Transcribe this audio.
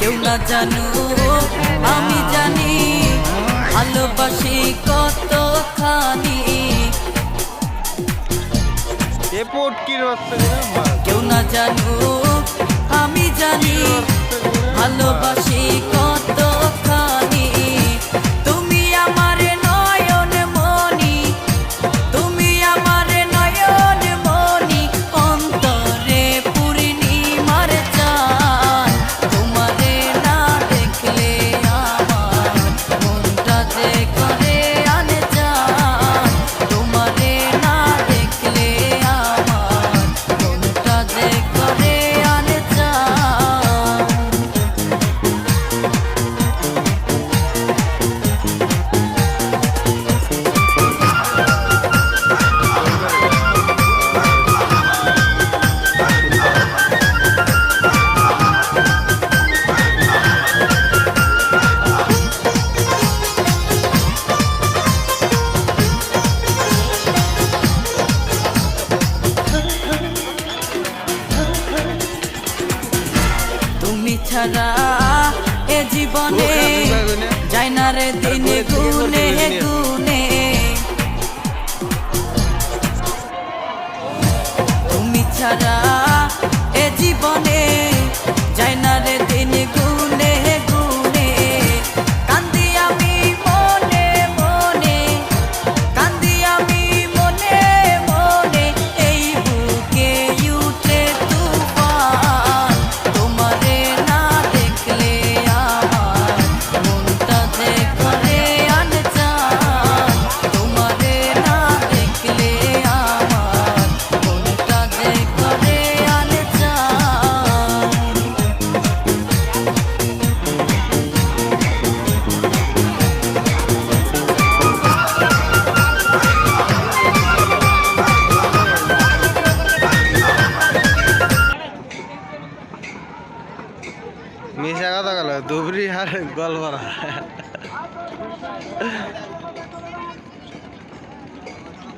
কেউ না জানো আমি জানি ভালোবাসি কতখানি। কেউ না জানো আমি জানি ভালোবাসি কতখানি। তুমি আমার নয়ন মনি, তুমি আমার নয়ন মনি, অন্তরে পূর্ণিমার চাঁদ। তোমারে না দেখলে আমার মনটা যে করে আনজান। তোমারে না দেখলে আমার মনটা যে করে আনজান। তুমি ছাড়া এ জীবনে যায় না রে দিনে গুনে গুনে। তুমি ছাড়া এ জীবনে যায় না রে দিনে গুনে গুনে। কান্দি আমি মনে মনে, কান্দি আমি মনে মনে, এই বুকে উঠে তুফান। তোমারে না দেখলে আমার মনটা যে করে আনজান। তোমারে না দেখলে আমার মনটা যে করে আনজান। মিশা কথা গেল ধুবরি আর গলপাড়া।